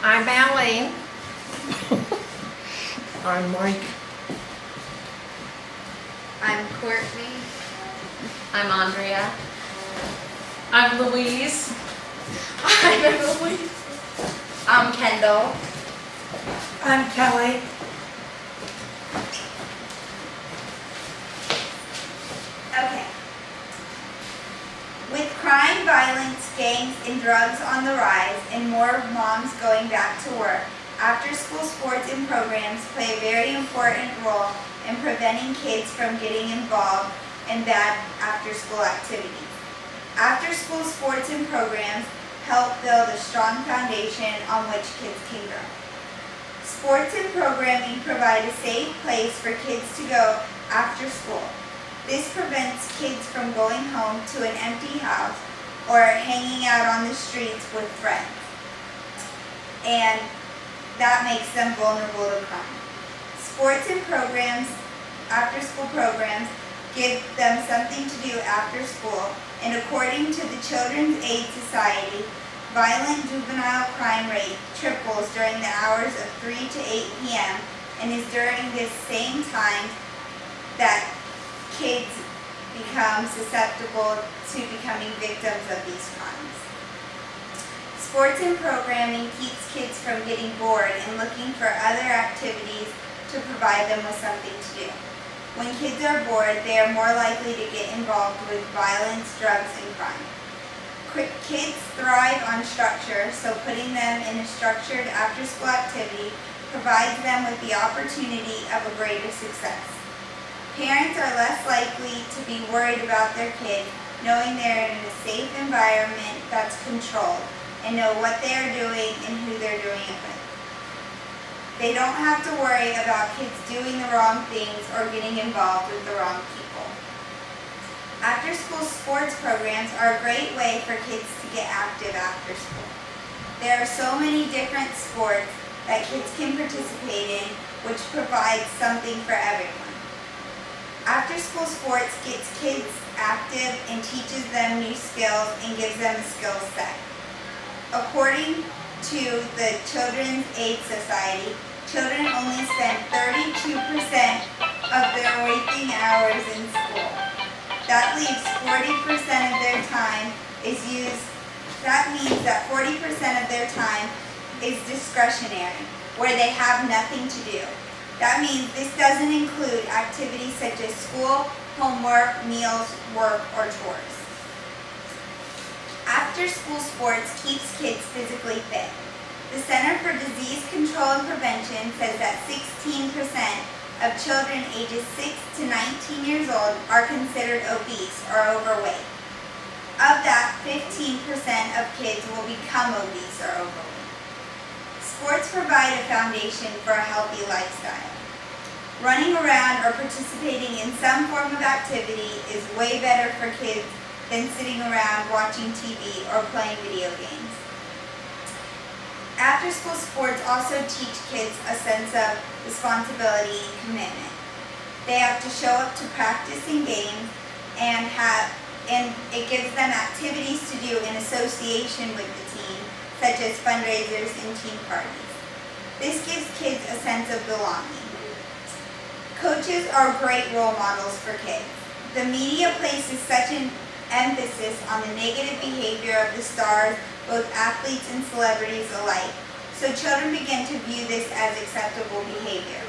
I'm Aline. I'm Mike. I'm Courtney. I'm Andrea. I'm Louise. I'm Louise. I'm Kendall. I'm Kelly. Okay. With crime, violence, gangs, and drugs on the rise, and more moms going back to work, after-school sports and programs play a very important role in preventing kids from getting involved in bad after-school activities. After-school sports and programs help build a strong foundation on which kids can grow. Sports and programming provide a safe place for kids to go after school. This prevents kids from going home to an empty house or hanging out on the streets with friends. And that makes them vulnerable to crime. Sports and programs, after-school programs, give them something to do after school, and according to the Children's Aid Society, violent juvenile crime rate triples during the hours of 3 to 8 p.m. and is during this same time that kids become susceptible to becoming victims of these crimes. Sports and programming keeps kids from getting bored and looking for other activities to provide them with something to do. When kids are bored, they are more likely to get involved with violence, drugs, and crime. Kids thrive on structure, so putting them in a structured after-school activity provides them with the opportunity of a greater success. Parents are less likely to be worried about their kids knowing they're in a safe environment that's controlled and know what they are doing and who they're doing it with. They don't have to worry about kids doing the wrong things or getting involved with the wrong people. After-school sports programs are a great way for kids to get active after school. There are so many different sports that kids can participate in, which provides something for everyone. After-school sports gets kids active and teaches them new skills and gives them a skill set. According to the Children's Aid Society, children only spend 32% of their waking hours in school. That leaves 40% of their time is used. That means that 40% of their time is discretionary, where they have nothing to do. That means this doesn't include activities such as school, homework, meals, work, or chores. After-school sports keeps kids physically fit. The Center for Disease Control and Prevention says that 16% of children ages 6 to 19 years old are considered obese or overweight. Of that, 15% of kids will become obese or overweight. Sports provide a foundation for a healthy lifestyle. Running around or participating in some form of activity is way better for kids than sitting around watching TV or playing video games. After-school sports also teach kids a sense of responsibility and commitment. They have to show up to practice and games and it gives them activities to do in association with the team, such as fundraisers and team parties. This gives kids a sense of belonging. Coaches are great role models for kids. The media places such an emphasis on the negative behavior of the stars, both athletes and celebrities alike, so children begin to view this as acceptable behavior.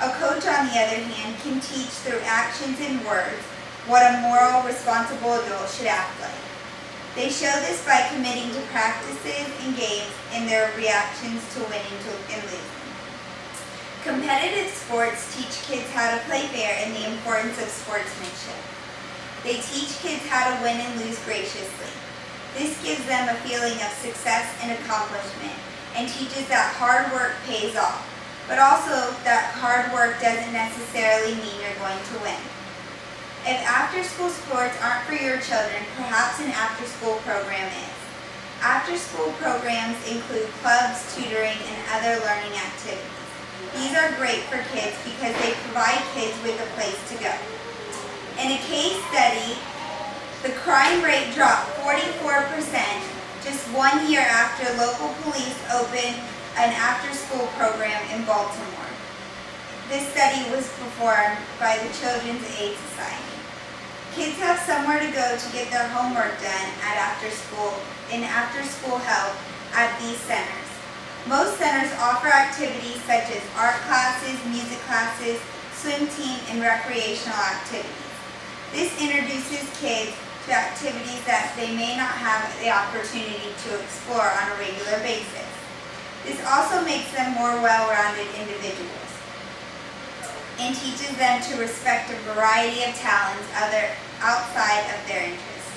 A coach, on the other hand, can teach through actions and words what a moral, responsible adult should act like. They show this by committing to practices and games and their reactions to winning and losing. Competitive sports teach kids how to play fair and the importance of sportsmanship. They teach kids how to win and lose graciously. This gives them a feeling of success and accomplishment and teaches that hard work pays off, but also that hard work doesn't necessarily mean you're going to win. If after-school sports aren't for your children, perhaps an after-school program is. After-school programs include clubs, tutoring, and other learning activities. These are great for kids because they provide kids with a place to go. In a case study, the crime rate dropped 44% just 1 year after local police opened an after-school program in Baltimore. This study was performed by the Children's Aid Society. Kids have somewhere to go to get their homework done at after-school help at these centers. Most centers offer activities such as art classes, music classes, swim team, and recreational activities. This introduces kids to activities that they may not have the opportunity to explore on a regular basis. This also makes them more well-rounded individuals and teaches them to respect a variety of talents outside of their interests.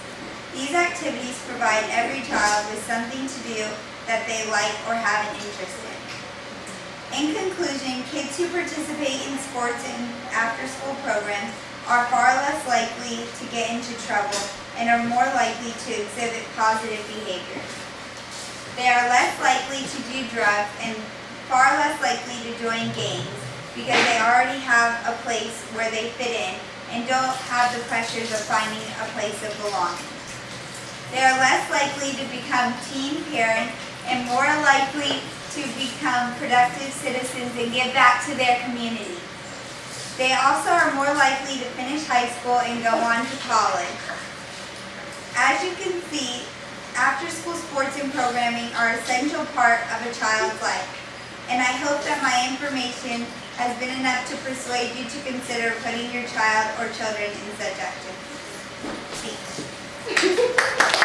These activities provide every child with something to do that they like or have an interest in. In conclusion, kids who participate in sports and after-school programs are far less likely to get into trouble and are more likely to exhibit positive behaviors. They are less likely to do drugs and far less likely to join gangs because they already have a place where they fit in and don't have the pressures of finding a place of belonging. They are less likely to become teen parents and more likely to become productive citizens and give back to their community. They also are more likely to finish high school and go on to college. As you can see, after-school sports and programming are an essential part of a child's life, and I hope that my information has been enough to persuade you to consider putting your child or children in such activities. Thanks.